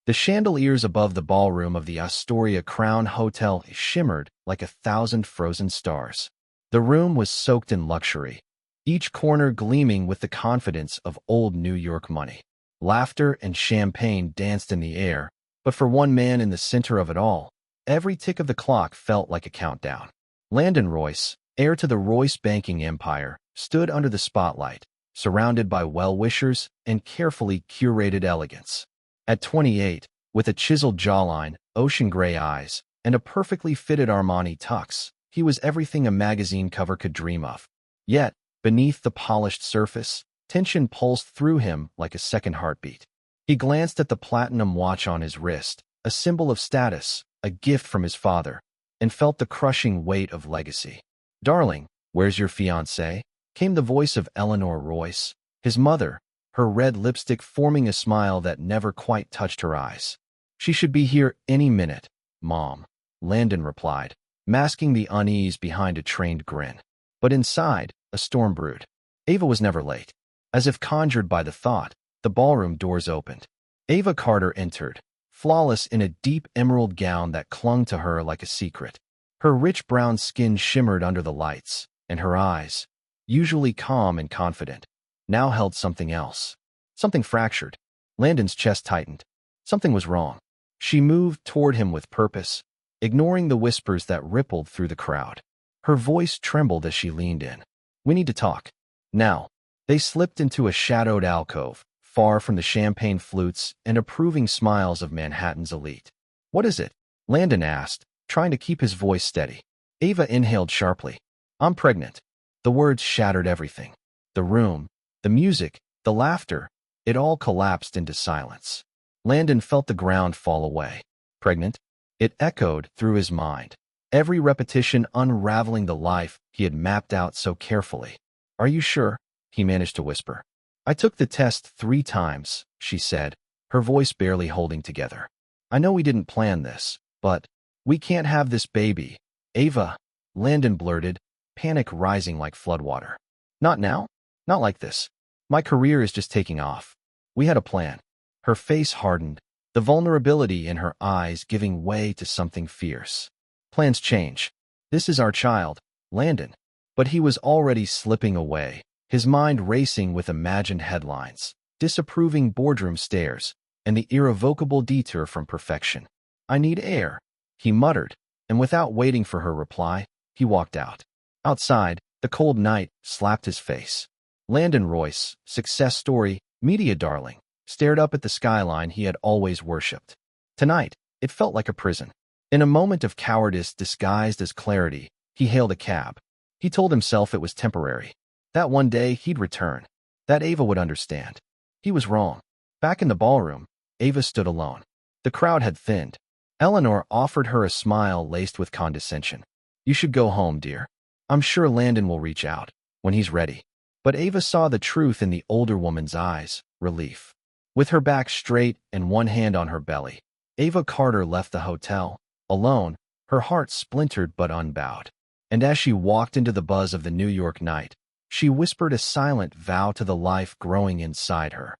The chandeliers above the ballroom of the Astoria Crown Hotel shimmered like 1,000 frozen stars. The room was soaked in luxury, each corner gleaming with the confidence of old New York money. Laughter and champagne danced in the air, but for one man in the center of it all, every tick of the clock felt like a countdown. Landon Royce, heir to the Royce banking empire, stood under the spotlight, surrounded by well-wishers and carefully curated elegance. At 28, with a chiseled jawline, ocean gray eyes, and a perfectly fitted Armani tux, he was everything a magazine cover could dream of. Yet, beneath the polished surface, tension pulsed through him like a second heartbeat. He glanced at the platinum watch on his wrist, a symbol of status, a gift from his father, and felt the crushing weight of legacy. "Darling, where's your fiancé?" came the voice of Eleanor Royce, his mother, her red lipstick forming a smile that never quite touched her eyes. "She should be here any minute, Mom," Landon replied, masking the unease behind a trained grin. But inside, a storm brewed. Ava was never late. As if conjured by the thought, the ballroom doors opened. Ava Carter entered, flawless in a deep emerald gown that clung to her like a secret. Her rich brown skin shimmered under the lights, and her eyes, usually calm and confident, now held something else. Something fractured. Landon's chest tightened. Something was wrong. She moved toward him with purpose, ignoring the whispers that rippled through the crowd. Her voice trembled as she leaned in. "We need to talk. Now." They slipped into a shadowed alcove, far from the champagne flutes and approving smiles of Manhattan's elite. "What is it?" Landon asked, trying to keep his voice steady. Ava inhaled sharply. "I'm pregnant." The words shattered everything. The room, the music, the laughter, it all collapsed into silence. Landon felt the ground fall away. "Pregnant?" It echoed through his mind, every repetition unraveling the life he had mapped out so carefully. "Are you sure?" he managed to whisper. "I took the test 3 times, she said, her voice barely holding together. "I know we didn't plan this, but we can't have this baby." "Ava," Landon blurted, panic rising like floodwater. "Not now? Not like this. My career is just taking off. We had a plan." Her face hardened, the vulnerability in her eyes giving way to something fierce. "Plans change. This is our child, Landon." But he was already slipping away, his mind racing with imagined headlines, disapproving boardroom stares, and the irrevocable detour from perfection. "I need air," he muttered, and without waiting for her reply, he walked out. Outside, the cold night slapped his face. Landon Royce, success story, media darling, stared up at the skyline he had always worshipped. Tonight, it felt like a prison. In a moment of cowardice disguised as clarity, he hailed a cab. He told himself it was temporary. That one day he'd return. That Ava would understand. He was wrong. Back in the ballroom, Ava stood alone. The crowd had thinned. Eleanor offered her a smile laced with condescension. "You should go home, dear. I'm sure Landon will reach out when he's ready." But Ava saw the truth in the older woman's eyes, relief. With her back straight and one hand on her belly, Ava Carter left the hotel, alone, her heart splintered but unbowed. And as she walked into the buzz of the New York night, she whispered a silent vow to the life growing inside her.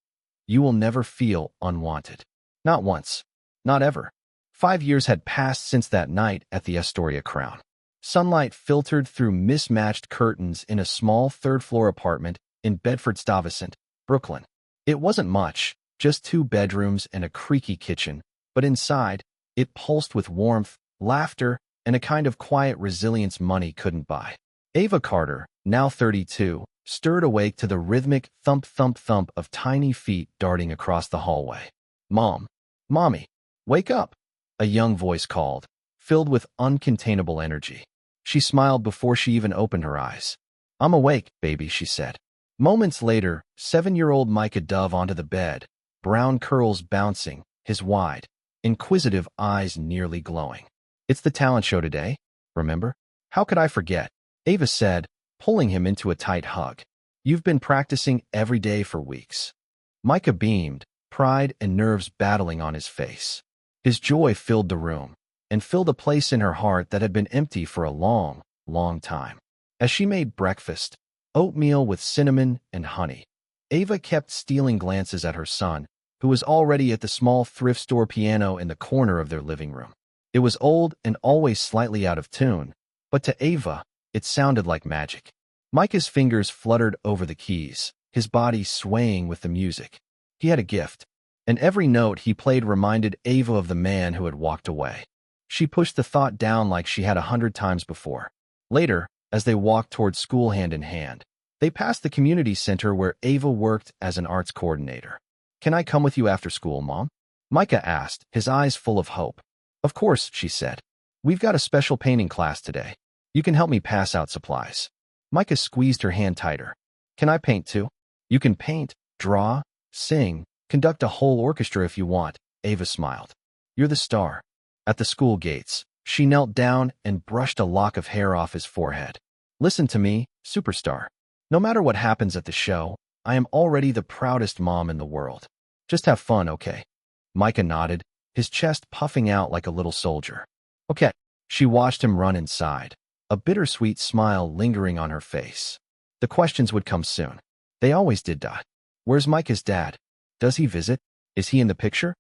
"You will never feel unwanted. Not once. Not ever." 5 years had passed since that night at the Astoria Crown. Sunlight filtered through mismatched curtains in a small third-floor apartment in Bedford-Stuyvesant, Brooklyn. It wasn't much, just 2 bedrooms and a creaky kitchen, but inside, it pulsed with warmth, laughter, and a kind of quiet resilience money couldn't buy. Ava Carter, now 32, stirred awake to the rhythmic thump-thump-thump of tiny feet darting across the hallway. "Mom, Mommy, wake up," a young voice called, filled with uncontainable energy. She smiled before she even opened her eyes. "I'm awake, baby," she said. Moments later, 7-year-old Micah dove onto the bed, brown curls bouncing, his wide, inquisitive eyes nearly glowing. "It's the talent show today, remember?" "How could I forget?" Ava said, pulling him into a tight hug. "You've been practicing every day for weeks." Micah beamed, pride and nerves battling on his face. His joy filled the room, and filled a place in her heart that had been empty for a long, long time. As she made breakfast, oatmeal with cinnamon and honey, Ava kept stealing glances at her son, who was already at the small thrift store piano in the corner of their living room. It was old and always slightly out of tune, but to Ava, it sounded like magic. Micah's fingers fluttered over the keys, his body swaying with the music. He had a gift, and every note he played reminded Ava of the man who had walked away. She pushed the thought down like she had 100 times before. Later, as they walked toward school hand in hand, they passed the community center where Ava worked as an arts coordinator. "Can I come with you after school, Mom?" Micah asked, his eyes full of hope. "Of course," she said. "We've got a special painting class today. You can help me pass out supplies." Micah squeezed her hand tighter. "Can I paint too?" "You can paint, draw, sing, conduct a whole orchestra if you want," Ava smiled. "You're the star." At the school gates, she knelt down and brushed a lock of hair off his forehead. "Listen to me, superstar. No matter what happens at the show, I am already the proudest mom in the world. Just have fun, okay?" Micah nodded, his chest puffing out like a little soldier. "Okay." She watched him run inside, a bittersweet smile lingering on her face. The questions would come soon. They always did. Where's Micah's dad? Does he visit? Is he in the picture?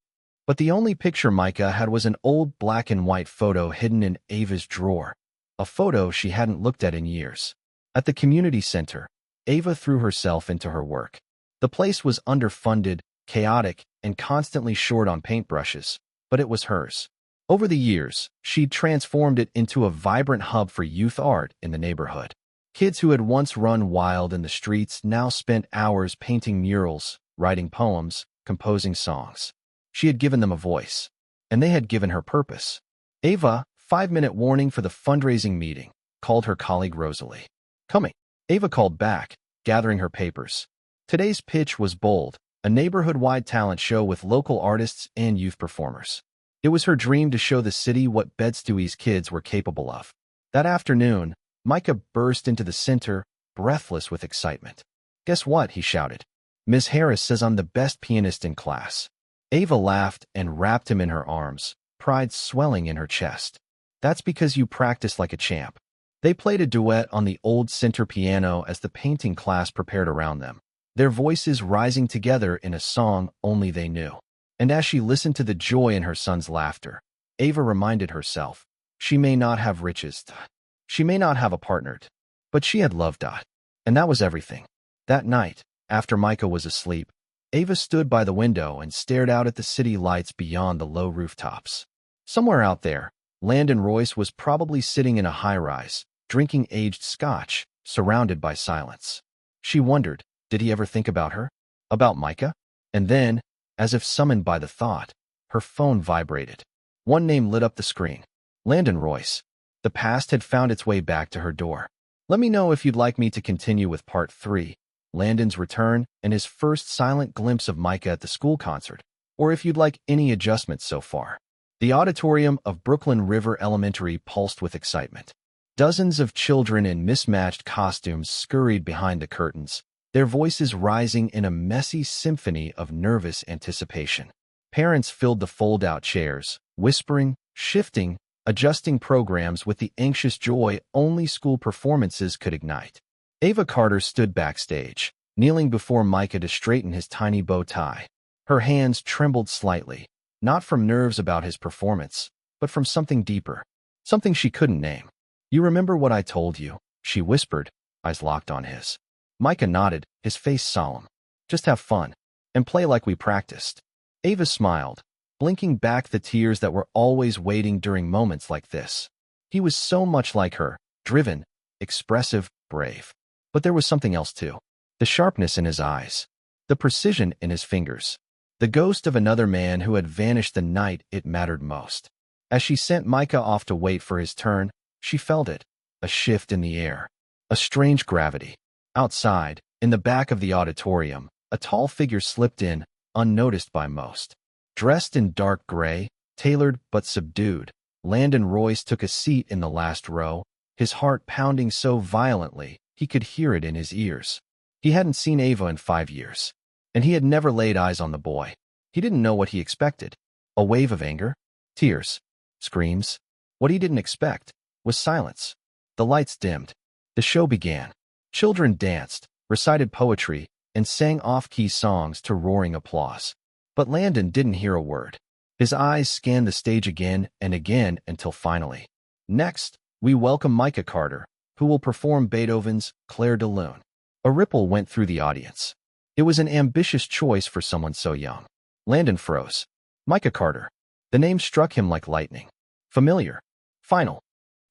But the only picture Micah had was an old black and white photo hidden in Ava's drawer, a photo she hadn't looked at in years. At the community center, Ava threw herself into her work. The place was underfunded, chaotic, and constantly short on paintbrushes, but it was hers. Over the years, she'd transformed it into a vibrant hub for youth art in the neighborhood. Kids who had once run wild in the streets now spent hours painting murals, writing poems, composing songs. She had given them a voice, and they had given her purpose. Ava, 5-minute warning for the fundraising meeting, called her colleague Rosalie. "Coming." Ava called back, gathering her papers. Today's pitch was bold, a neighborhood-wide talent show with local artists and youth performers. It was her dream to show the city what Bed-Stewie's kids were capable of. That afternoon, Micah burst into the center, breathless with excitement. "Guess what?" he shouted. "Miss Harris says I'm the best pianist in class." Ava laughed and wrapped him in her arms, pride swelling in her chest. "That's because you practiced like a champ." They played a duet on the old center piano as the painting class prepared around them, their voices rising together in a song only they knew. And as she listened to the joy in her son's laughter, Ava reminded herself, she may not have riches, she may not have a partner, but she had love. And that was everything. That night, after Micah was asleep, Ava stood by the window and stared out at the city lights beyond the low rooftops. Somewhere out there, Landon Royce was probably sitting in a high-rise, drinking aged scotch, surrounded by silence. She wondered, did he ever think about her? About Micah? And then, as if summoned by the thought, her phone vibrated. One name lit up the screen. Landon Royce. The past had found its way back to her door. "Let me know if you'd like me to continue with part 3. Landon's return and his first silent glimpse of Micah at the school concert, or if you'd like any adjustments so far." The auditorium of Brooklyn River Elementary pulsed with excitement. Dozens of children in mismatched costumes scurried behind the curtains, their voices rising in a messy symphony of nervous anticipation. Parents filled the fold-out chairs, whispering, shifting, adjusting programs with the anxious joy only school performances could ignite. Ava Carter stood backstage, kneeling before Micah to straighten his tiny bow tie. Her hands trembled slightly, not from nerves about his performance, but from something deeper, something she couldn't name. "You remember what I told you?" she whispered, eyes locked on his. Micah nodded, his face solemn. "Just have fun, and play like we practiced." Ava smiled, blinking back the tears that were always waiting during moments like this. He was so much like her, driven, expressive, brave. But there was something else too. The sharpness in his eyes, the precision in his fingers, the ghost of another man who had vanished the night it mattered most. As she sent Micah off to wait for his turn, she felt it, a shift in the air, a strange gravity. Outside, in the back of the auditorium, a tall figure slipped in, unnoticed by most. Dressed in dark gray, tailored but subdued, Landon Royce took a seat in the last row, his heart pounding so violently he could hear it in his ears. He hadn't seen Ava in 5 years, and he had never laid eyes on the boy. He didn't know what he expected. A wave of anger? Tears? Screams? What he didn't expect was silence. The lights dimmed. The show began. Children danced, recited poetry, and sang off-key songs to roaring applause. But Landon didn't hear a word. His eyes scanned the stage again and again until finally. Next, we welcome Micah Carter, who will perform Beethoven's Clair de Lune. A ripple went through the audience. It was an ambitious choice for someone so young. Landon froze. Micah Carter. The name struck him like lightning. Familiar. Final.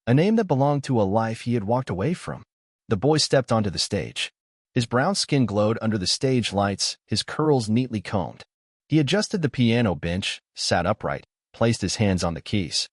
A name that belonged to a life he had walked away from. The boy stepped onto the stage. His brown skin glowed under the stage lights, his curls neatly combed. He adjusted the piano bench, sat upright, placed his hands on the keys,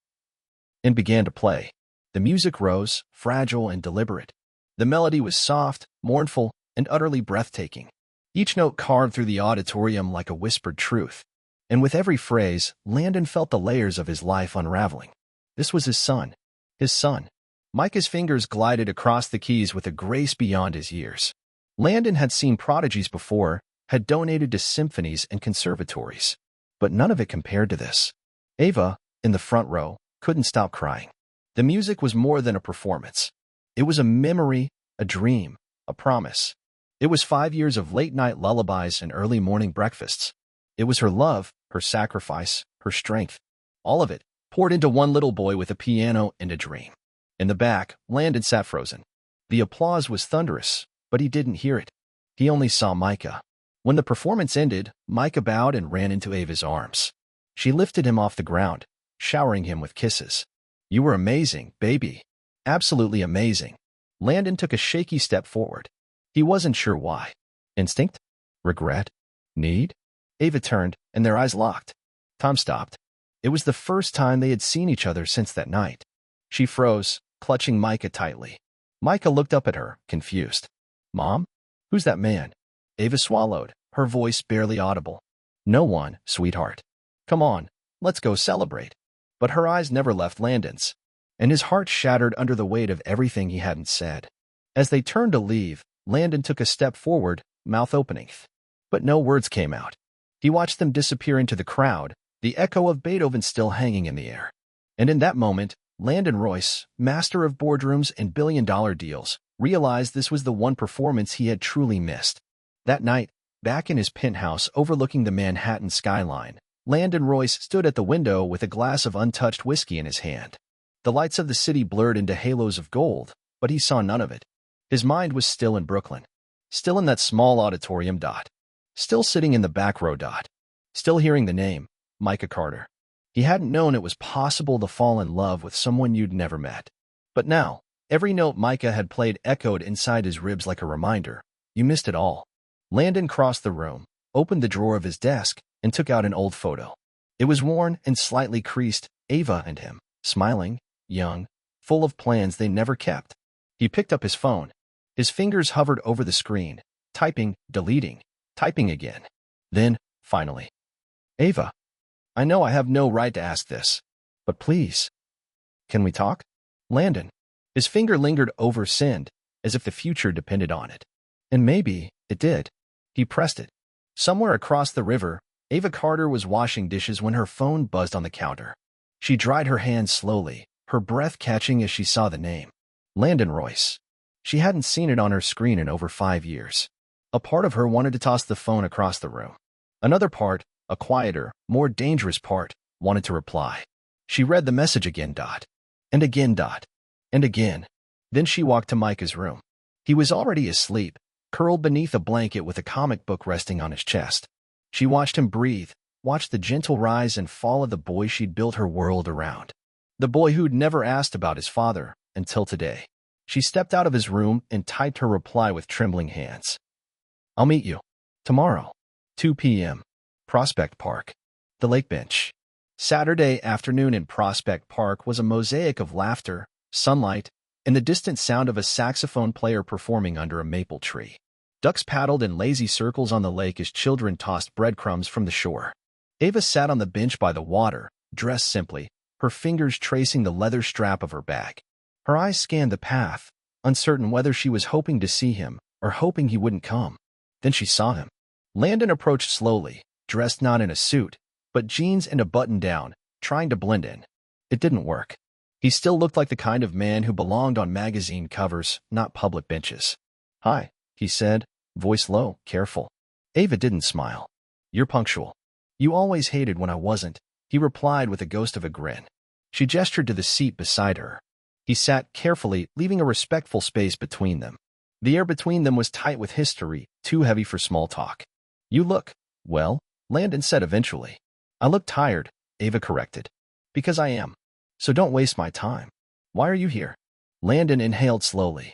and began to play. The music rose, fragile and deliberate. The melody was soft, mournful, and utterly breathtaking. Each note carved through the auditorium like a whispered truth. And with every phrase, Landon felt the layers of his life unraveling. This was his son. His son. Micah's fingers glided across the keys with a grace beyond his years. Landon had seen prodigies before, had donated to symphonies and conservatories. But none of it compared to this. Ava, in the front row, couldn't stop crying. The music was more than a performance. It was a memory, a dream, a promise. It was 5 years of late-night lullabies and early morning breakfasts. It was her love, her sacrifice, her strength. All of it poured into one little boy with a piano and a dream. In the back, Landon sat frozen. The applause was thunderous, but he didn't hear it. He only saw Micah. When the performance ended, Micah bowed and ran into Ava's arms. She lifted him off the ground, showering him with kisses. "You were amazing, baby. Absolutely amazing." Landon took a shaky step forward. He wasn't sure why. Instinct? Regret? Need? Ava turned, and their eyes locked. Time stopped. It was the first time they had seen each other since that night. She froze, clutching Micah tightly. Micah looked up at her, confused. "Mom? Who's that man?" Ava swallowed, her voice barely audible. "No one, sweetheart. Come on, let's go celebrate." But her eyes never left Landon's, and his heart shattered under the weight of everything he hadn't said. As they turned to leave, Landon took a step forward, mouth opening. But no words came out. He watched them disappear into the crowd, the echo of Beethoven still hanging in the air. And in that moment, Landon Royce, master of boardrooms and billion-dollar deals, realized this was the one performance he had truly missed. That night, back in his penthouse overlooking the Manhattan skyline, Landon Royce stood at the window with a glass of untouched whiskey in his hand. The lights of the city blurred into halos of gold, but he saw none of it. His mind was still in Brooklyn. Still in that small auditorium. Still sitting in the back row. Still hearing the name, Micah Carter. He hadn't known it was possible to fall in love with someone you'd never met. But now, every note Micah had played echoed inside his ribs like a reminder. You missed it all. Landon crossed the room, opened the drawer of his desk, and took out an old photo. It was worn and slightly creased, Ava and him, smiling, young, full of plans they never kept. He picked up his phone. His fingers hovered over the screen, typing, deleting, typing again. Then, finally. "Ava, I know I have no right to ask this, but please, can we talk?" Landon. His finger lingered over send, as if the future depended on it. And maybe it did. He pressed it. Somewhere across the river, Ava Carter was washing dishes when her phone buzzed on the counter. She dried her hands slowly, her breath catching as she saw the name. Landon Royce. She hadn't seen it on her screen in over 5 years. A part of her wanted to toss the phone across the room. Another part, a quieter, more dangerous part, wanted to reply. She read the message again. And again. And again. Then she walked to Micah's room. He was already asleep, curled beneath a blanket with a comic book resting on his chest. She watched him breathe, watched the gentle rise and fall of the boy she'd built her world around. The boy who'd never asked about his father, until today. She stepped out of his room and typed her reply with trembling hands. "I'll meet you. Tomorrow. 2 p.m. Prospect Park." The lake bench. Saturday afternoon in Prospect Park was a mosaic of laughter, sunlight, and the distant sound of a saxophone player performing under a maple tree. Ducks paddled in lazy circles on the lake as children tossed breadcrumbs from the shore. Ava sat on the bench by the water, dressed simply, her fingers tracing the leather strap of her bag. Her eyes scanned the path, uncertain whether she was hoping to see him or hoping he wouldn't come. Then she saw him. Landon approached slowly, dressed not in a suit, but jeans and a button-down, trying to blend in. It didn't work. He still looked like the kind of man who belonged on magazine covers, not public benches. "Hi," he said, voice low, careful. Ava didn't smile. "You're punctual." You always hated when I wasn't, he replied with a ghost of a grin. She gestured to the seat beside her. He sat carefully, leaving a respectful space between them. The air between them was tight with history, too heavy for small talk. You look, well, Landon said eventually. I look tired, Ava corrected. Because I am. So don't waste my time. Why are you here? Landon inhaled slowly.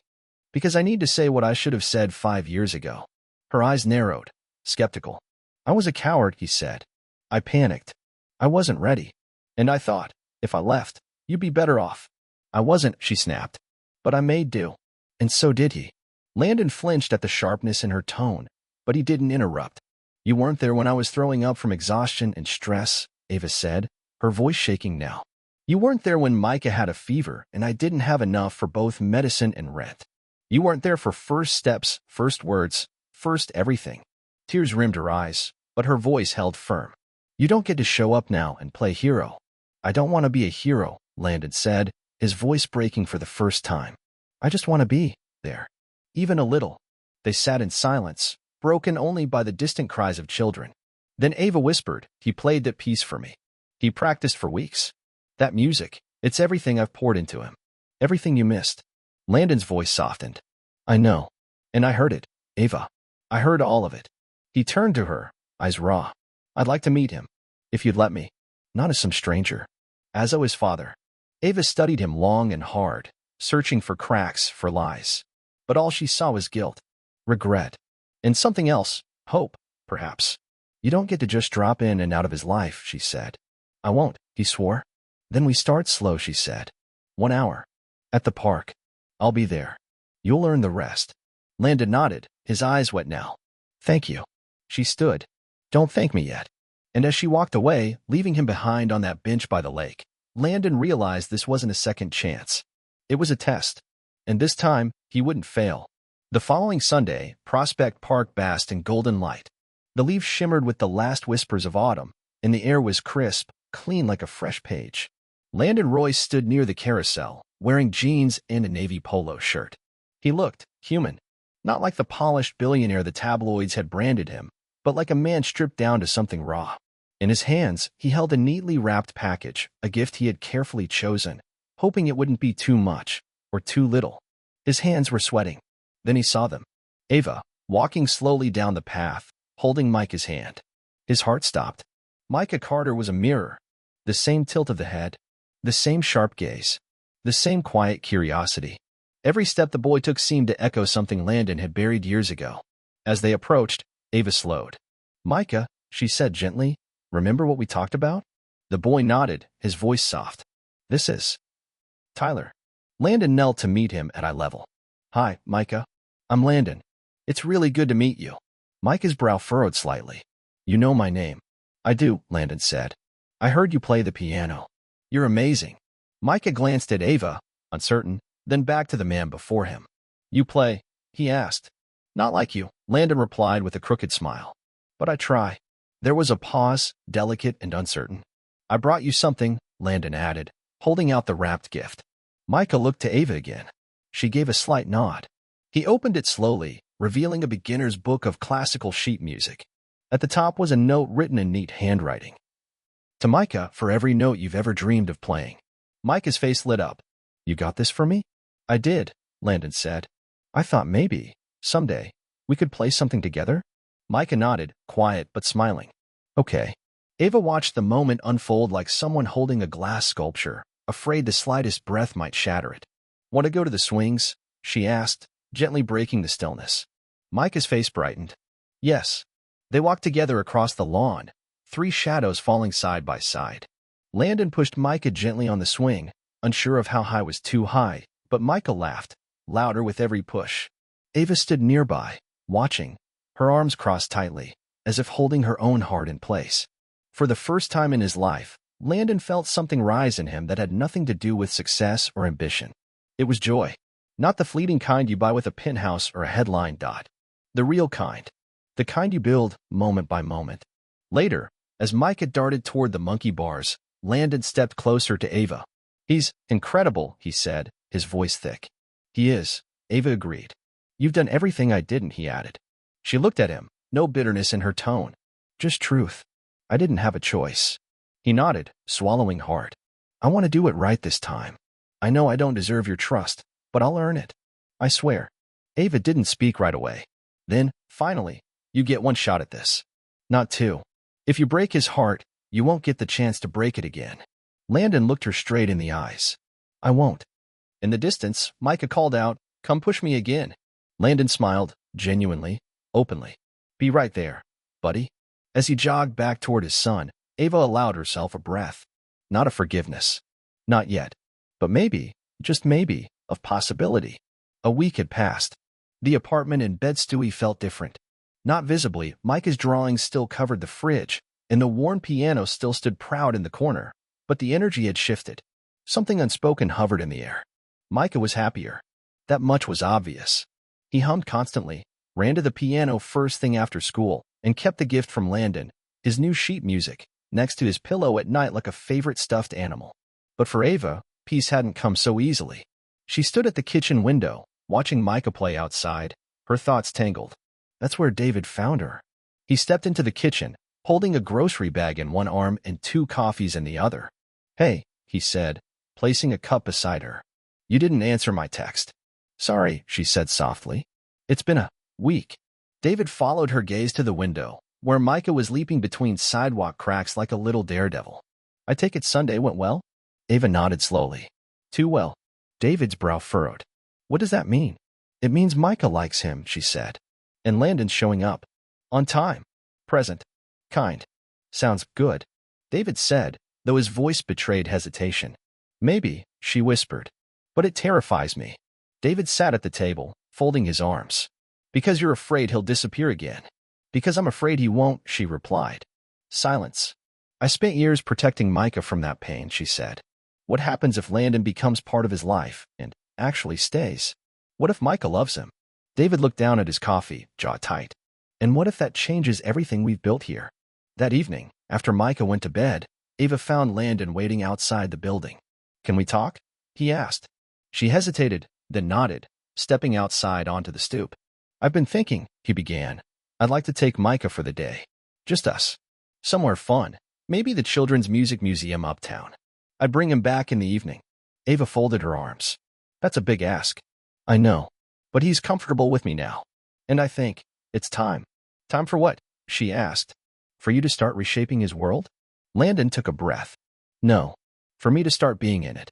Because I need to say what I should have said 5 years ago. Her eyes narrowed, skeptical. I was a coward, he said. I panicked. I wasn't ready. And I thought, if I left, you'd be better off. I wasn't, she snapped. But I made do. And so did he. Landon flinched at the sharpness in her tone, but he didn't interrupt. You weren't there when I was throwing up from exhaustion and stress, Ava said, her voice shaking now. You weren't there when Micah had a fever and I didn't have enough for both medicine and rent. You weren't there for first steps, first words, first everything. Tears rimmed her eyes, but her voice held firm. You don't get to show up now and play hero. I don't want to be a hero, Landon said, his voice breaking for the first time. I just want to be there. Even a little. They sat in silence, broken only by the distant cries of children. Then Ava whispered, he played that piece for me. He practiced for weeks. That music, it's everything I've poured into him. Everything you missed. Landon's voice softened. I know. And I heard it, Ava. I heard all of it. He turned to her, eyes raw. I'd like to meet him. If you'd let me. Not as some stranger. As his father. Ava studied him long and hard, searching for cracks, for lies. But all she saw was guilt, regret, and something else, hope, perhaps. You don't get to just drop in and out of his life, she said. I won't, he swore. Then we start slow, she said. 1 hour. At the park. I'll be there. You'll earn the rest. Landon nodded, his eyes wet now. Thank you. She stood. Don't thank me yet. And as she walked away, leaving him behind on that bench by the lake, Landon realized this wasn't a second chance. It was a test. And this time, he wouldn't fail. The following Sunday, Prospect Park basked in golden light. The leaves shimmered with the last whispers of autumn, and the air was crisp, clean like a fresh page. Landon Royce stood near the carousel, wearing jeans and a navy polo shirt. He looked human, not like the polished billionaire the tabloids had branded him, but like a man stripped down to something raw. In his hands, he held a neatly wrapped package, a gift he had carefully chosen, hoping it wouldn't be too much or too little. His hands were sweating. Then he saw them. Ava, walking slowly down the path, holding Micah's hand. His heart stopped. Micah Carter was a mirror. The same tilt of the head, the same sharp gaze, the same quiet curiosity. Every step the boy took seemed to echo something Landon had buried years ago. As they approached, Ava slowed. Micah, she said gently, remember what we talked about? The boy nodded, his voice soft. This is Tyler. Landon knelt to meet him at eye level. Hi, Micah. I'm Landon. It's really good to meet you. Micah's brow furrowed slightly. You know my name. I do, Landon said. I heard you play the piano. You're amazing. Micah glanced at Ava, uncertain, then back to the man before him. You play? He asked. Not like you, Landon replied with a crooked smile. But I try. There was a pause, delicate and uncertain. I brought you something, Landon added, holding out the wrapped gift. Micah looked to Ava again. She gave a slight nod. He opened it slowly, revealing a beginner's book of classical sheet music. At the top was a note written in neat handwriting. To Micah, for every note you've ever dreamed of playing. Micah's face lit up. You got this for me? I did, Landon said. I thought maybe, someday, we could play something together? Micah nodded, quiet but smiling. Okay. Ava watched the moment unfold like someone holding a glass sculpture, afraid the slightest breath might shatter it. Want to go to the swings? She asked, gently breaking the stillness. Micah's face brightened. Yes. They walked together across the lawn, 3 shadows falling side by side. Landon pushed Micah gently on the swing, unsure of how high was too high, but Micah laughed, louder with every push. Ava stood nearby, watching, her arms crossed tightly, as if holding her own heart in place. For the first time in his life, Landon felt something rise in him that had nothing to do with success or ambition. It was joy. Not the fleeting kind you buy with a penthouse or a headline dot. The real kind. The kind you build, moment by moment. Later, as Micah darted toward the monkey bars, Landon stepped closer to Ava. He's incredible, he said, his voice thick. He is, Ava agreed. You've done everything I didn't, he added. She looked at him, no bitterness in her tone. Just truth. I didn't have a choice. He nodded, swallowing hard. I want to do it right this time. I know I don't deserve your trust, but I'll earn it. I swear. Ava didn't speak right away. Then, finally, you get one shot at this. Not two. If you break his heart, you won't get the chance to break it again. Landon looked her straight in the eyes. I won't. In the distance, Micah called out, come push me again. Landon smiled, genuinely, openly. Be right there, buddy. As he jogged back toward his son, Ava allowed herself a breath. Not of forgiveness. Not yet. But maybe, just maybe, of possibility. A week had passed. The apartment in Bed-Stuy felt different. Not visibly, Micah's drawings still covered the fridge, and the worn piano still stood proud in the corner. But the energy had shifted. Something unspoken hovered in the air. Micah was happier. That much was obvious. He hummed constantly, ran to the piano first thing after school, and kept the gift from Landon, his new sheet music, next to his pillow at night like a favorite stuffed animal. But for Ava, peace hadn't come so easily. She stood at the kitchen window, watching Micah play outside, her thoughts tangled. That's where David found her. He stepped into the kitchen, holding a grocery bag in one arm and 2 coffees in the other. Hey, he said, placing a cup beside her. You didn't answer my text. Sorry, she said softly. It's been a week. David followed her gaze to the window, where Micah was leaping between sidewalk cracks like a little daredevil. I take it Sunday went well? Ava nodded slowly. Too well. David's brow furrowed. What does that mean? It means Micah likes him, she said. And Landon's showing up. On time. Present. Kind. Sounds good. David said, though his voice betrayed hesitation. Maybe, she whispered. But it terrifies me. David sat at the table, folding his arms. Because you're afraid he'll disappear again. Because I'm afraid he won't, she replied. Silence. I spent years protecting Micah from that pain, she said. What happens if Landon becomes part of his life and actually stays? What if Micah loves him? David looked down at his coffee, jaw tight. And what if that changes everything we've built here? That evening, after Micah went to bed, Ava found Landon waiting outside the building. Can we talk? He asked. She hesitated, then nodded, stepping outside onto the stoop. I've been thinking, he began. I'd like to take Micah for the day. Just us. Somewhere fun. Maybe the Children's Music Museum uptown. I'd bring him back in the evening. Ava folded her arms. That's a big ask. I know. But he's comfortable with me now. And I think, it's time. Time for what? She asked. For you to start reshaping his world? Landon took a breath. No. For me to start being in it.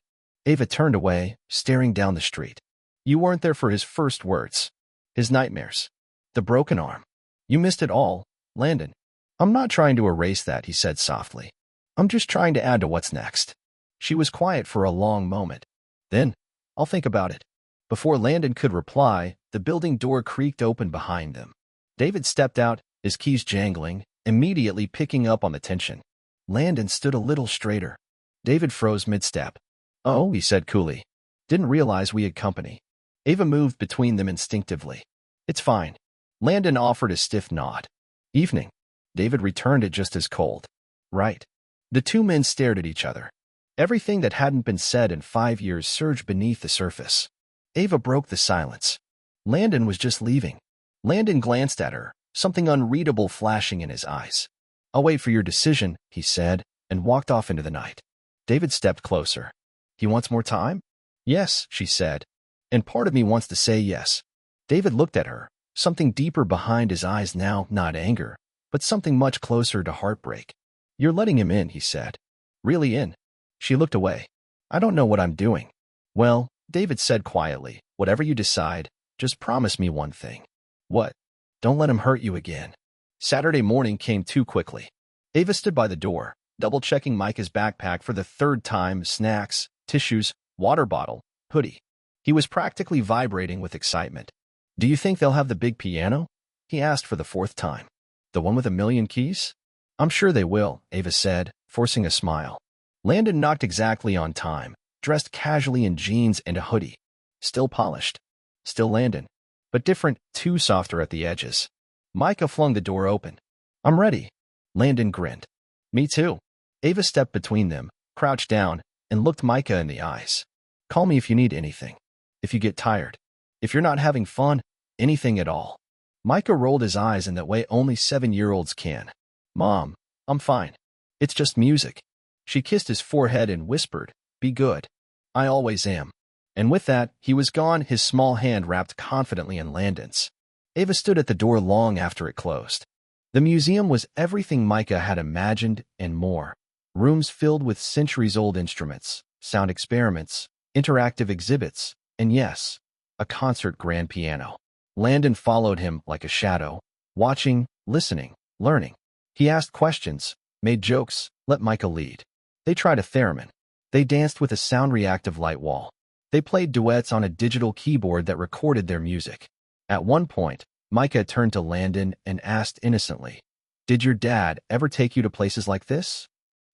Ava turned away, staring down the street. You weren't there for his first words. His nightmares. The broken arm. You missed it all, Landon. I'm not trying to erase that, he said softly. I'm just trying to add to what's next. She was quiet for a long moment. Then, I'll think about it. Before Landon could reply, the building door creaked open behind them. David stepped out, his keys jangling, immediately picking up on the tension. Landon stood a little straighter. David froze mid-step. Oh, he said coolly. Didn't realize we had company. Ava moved between them instinctively. It's fine. Landon offered a stiff nod. Evening. David returned it just as cold. Right. The two men stared at each other. Everything that hadn't been said in 5 years surged beneath the surface. Ava broke the silence. Landon was just leaving. Landon glanced at her, something unreadable flashing in his eyes. I'll wait for your decision, he said, and walked off into the night. David stepped closer. He wants more time? Yes, she said. And part of me wants to say yes. David looked at her, something deeper behind his eyes now, not anger, but something much closer to heartbreak. You're letting him in, he said. Really in? She looked away. I don't know what I'm doing. Well, David said quietly, whatever you decide, just promise me one thing. What? Don't let him hurt you again. Saturday morning came too quickly. Ava stood by the door, double-checking Micah's backpack for the 3rd time, snacks, tissues, water bottle, hoodie. He was practically vibrating with excitement. Do you think they'll have the big piano? He asked for the 4th time. The one with 1,000,000 keys? I'm sure they will, Ava said, forcing a smile. Landon knocked exactly on time, dressed casually in jeans and a hoodie. Still polished. Still Landon. But different, too softer at the edges. Micah flung the door open. I'm ready. Landon grinned. Me too. Ava stepped between them, crouched down, and looked Micah in the eyes. Call me if you need anything. If you get tired. If you're not having fun, anything at all. Micah rolled his eyes in that way only 7-year-olds can. Mom, I'm fine. It's just music. She kissed his forehead and whispered, "Be good. I always am." And with that, he was gone, his small hand wrapped confidently in Landon's. Ava stood at the door long after it closed. The museum was everything Micah had imagined and more. Rooms filled with centuries-old instruments, sound experiments, interactive exhibits, and yes, a concert grand piano. Landon followed him like a shadow, watching, listening, learning. He asked questions, made jokes, let Micah lead. They tried a theremin. They danced with a sound-reactive light wall. They played duets on a digital keyboard that recorded their music. At one point, Micah turned to Landon and asked innocently, "Did your dad ever take you to places like this?"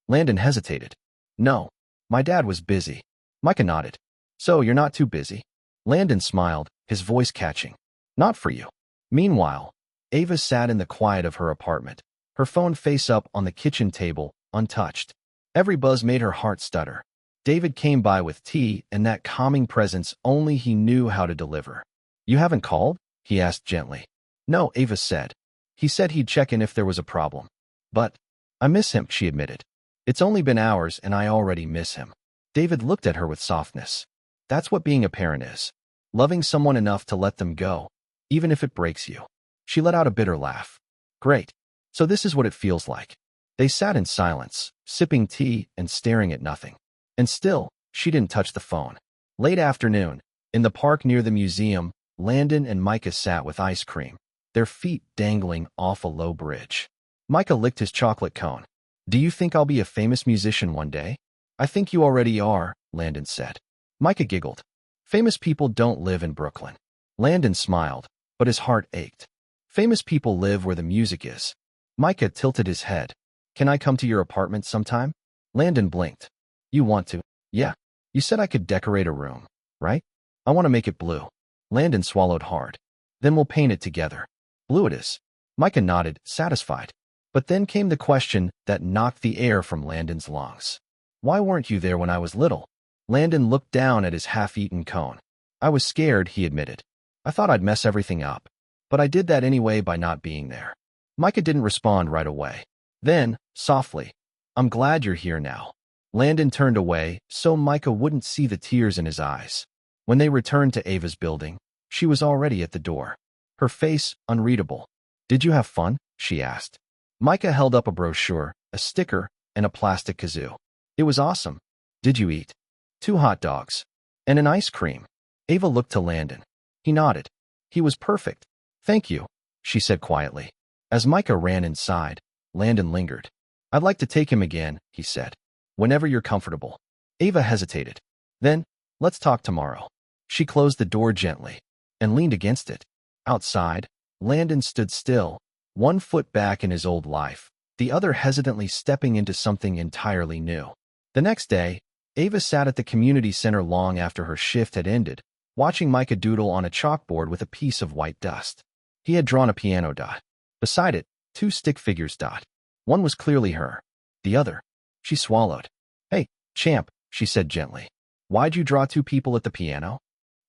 Landon hesitated. "No, my dad was busy." Micah nodded. "So you're not too busy?" Landon smiled, his voice catching. "Not for you." Meanwhile, Ava sat in the quiet of her apartment, her phone face up on the kitchen table, untouched. Every buzz made her heart stutter. David came by with tea and that calming presence only he knew how to deliver. "You haven't called?" he asked gently. "No," Ava said. "He said he'd check in if there was a problem." "But I miss him," she admitted. "It's only been hours and I already miss him." David looked at her with softness. "That's what being a parent is. Loving someone enough to let them go, even if it breaks you." She let out a bitter laugh. "Great. So this is what it feels like." They sat in silence, sipping tea and staring at nothing. And still, she didn't touch the phone. Late afternoon, in the park near the museum, Landon and Micah sat with ice cream, their feet dangling off a low bridge. Micah licked his chocolate cone. "Do you think I'll be a famous musician one day?" "I think you already are," Landon said. Micah giggled. "Famous people don't live in Brooklyn." Landon smiled, but his heart ached. "Famous people live where the music is." Micah tilted his head. "Can I come to your apartment sometime?" Landon blinked. "You want to?" "Yeah. You said I could decorate a room, right? I want to make it blue." Landon swallowed hard. "Then we'll paint it together." "Blue it is." Micah nodded, satisfied. But then came the question that knocked the air from Landon's lungs. "Why weren't you there when I was little?" Landon looked down at his half-eaten cone. "I was scared," he admitted. "I thought I'd mess everything up. But I did that anyway by not being there." Micah didn't respond right away. Then, softly, "I'm glad you're here now." Landon turned away so Micah wouldn't see the tears in his eyes. When they returned to Ava's building, she was already at the door. Her face unreadable. "Did you have fun?" she asked. Micah held up a brochure, a sticker, and a plastic kazoo. "It was awesome." "Did you eat?" "2 hot dogs. And an ice cream." Ava looked to Landon. He nodded. "He was perfect." "Thank you," she said quietly. As Micah ran inside, Landon lingered. "I'd like to take him again," he said. "Whenever you're comfortable." Ava hesitated. "Then, let's talk tomorrow." She closed the door gently and leaned against it. Outside, Landon stood still, one foot back in his old life, the other hesitantly stepping into something entirely new. The next day, Ava sat at the community center long after her shift had ended, watching Micah doodle on a chalkboard with a piece of white dust. He had drawn a piano dot. Beside it, 2 stick figures dot. One was clearly her. The other. She swallowed. "Hey, champ," she said gently. "Why'd you draw 2 people at the piano?"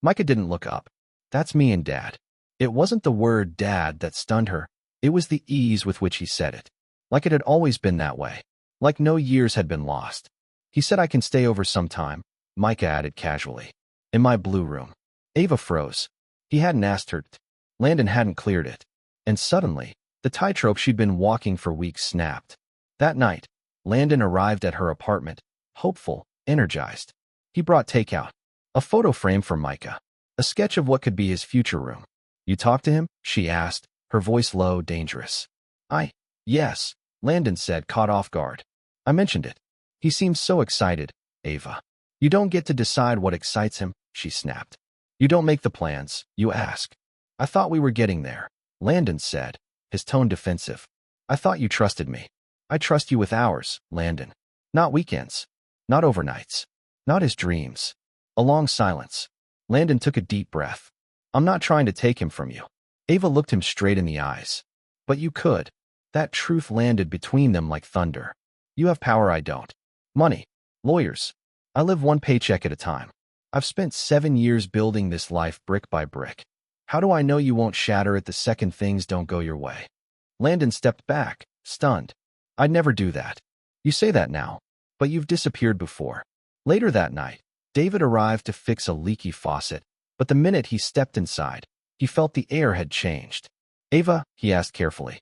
Micah didn't look up. "That's me and Dad." It wasn't the word dad that stunned her. It was the ease with which he said it. Like it had always been that way. Like no years had been lost. "He said I can stay over sometime," Micah added casually. "In my blue room." Ava froze. He hadn't asked her. Landon hadn't cleared it. And suddenly, the tightrope she'd been walking for weeks snapped. That night, Landon arrived at her apartment, hopeful, energized. He brought takeout. A photo frame for Micah. A sketch of what could be his future room. "You talked to him?" she asked, her voice low, dangerous. Yes," Landon said, caught off guard. "I mentioned it. He seems so excited, Ava." "You don't get to decide what excites him," she snapped. "You don't make the plans, you ask." "I thought we were getting there," Landon said, his tone defensive. "I thought you trusted me." "I trust you with hours, Landon. Not weekends. Not overnights. Not his dreams." A long silence. Landon took a deep breath. "I'm not trying to take him from you." Ava looked him straight in the eyes. "But you could." That truth landed between them like thunder. "You have power I don't. Money. Lawyers. I live one paycheck at a time. I've spent 7 years building this life brick by brick. How do I know you won't shatter it the second things don't go your way?" Landon stepped back, stunned. I'd never do that. You say that now, but you've disappeared before. Later that night, David arrived to fix a leaky faucet, but the minute he stepped inside, he felt the air had changed. Ava, he asked carefully.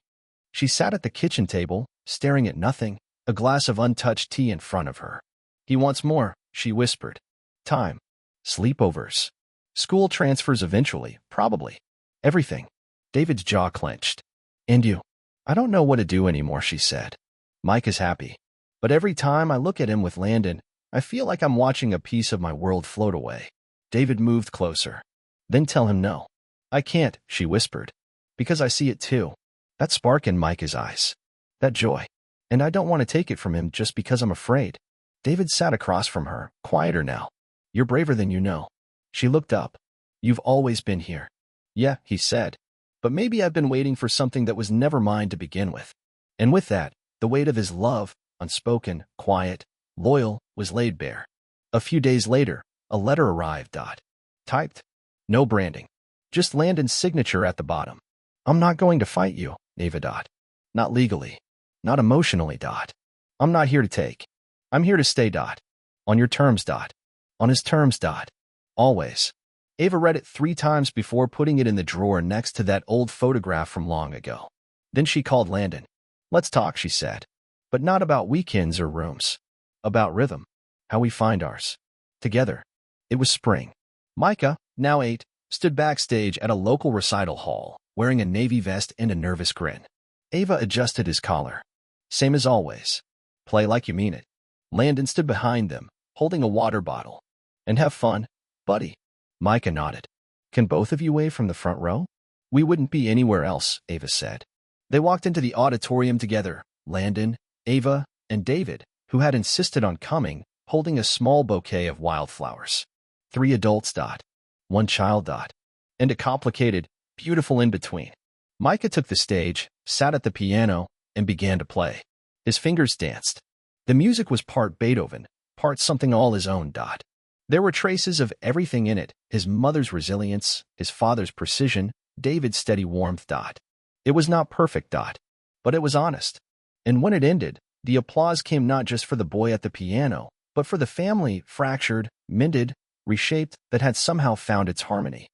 She sat at the kitchen table, staring at nothing, a glass of untouched tea in front of her. He wants more, she whispered. Time. Sleepovers. School transfers eventually, probably. Everything. David's jaw clenched. And you? I don't know what to do anymore, she said. Mike is happy. But every time I look at him with Landon, I feel like I'm watching a piece of my world float away. David moved closer. Then tell him no. I can't, she whispered. Because I see it too. That spark in Mike's eyes. That joy. And I don't want to take it from him just because I'm afraid. David sat across from her, quieter now. You're braver than you know. She looked up. You've always been here. Yeah, he said. But maybe I've been waiting for something that was never mine to begin with. And with that, the weight of his love, unspoken, quiet, loyal, was laid bare. A few days later, a letter arrived. Typed. No branding. Just Landon's signature at the bottom. I'm not going to fight you, Ava. Not legally. Not emotionally. I'm not here to take. I'm here to stay. On your terms. On his terms. Always. Ava read it 3 times before putting it in the drawer next to that old photograph from long ago. Then she called Landon. Let's talk, she said. But not about weekends or rooms. About rhythm. How we find ours. Together. It was spring. Micah, now 8, stood backstage at a local recital hall, wearing a navy vest and a nervous grin. Ava adjusted his collar. Same as always. Play like you mean it. Landon stood behind them, holding a water bottle. And have fun, buddy. Micah nodded. Can both of you wave from the front row? We wouldn't be anywhere else, Ava said. They walked into the auditorium together, Landon, Ava, and David, who had insisted on coming, holding a small bouquet of wildflowers. 3 adults. 1 child. And a complicated, beautiful in-between. Micah took the stage, sat at the piano, and began to play. His fingers danced. The music was part Beethoven, part something all his own. There were traces of everything in it, his mother's resilience, his father's precision, David's steady warmth. It was not perfect. But it was honest. And when it ended, the applause came not just for the boy at the piano, but for the family, fractured, mended, reshaped, that had somehow found its harmony.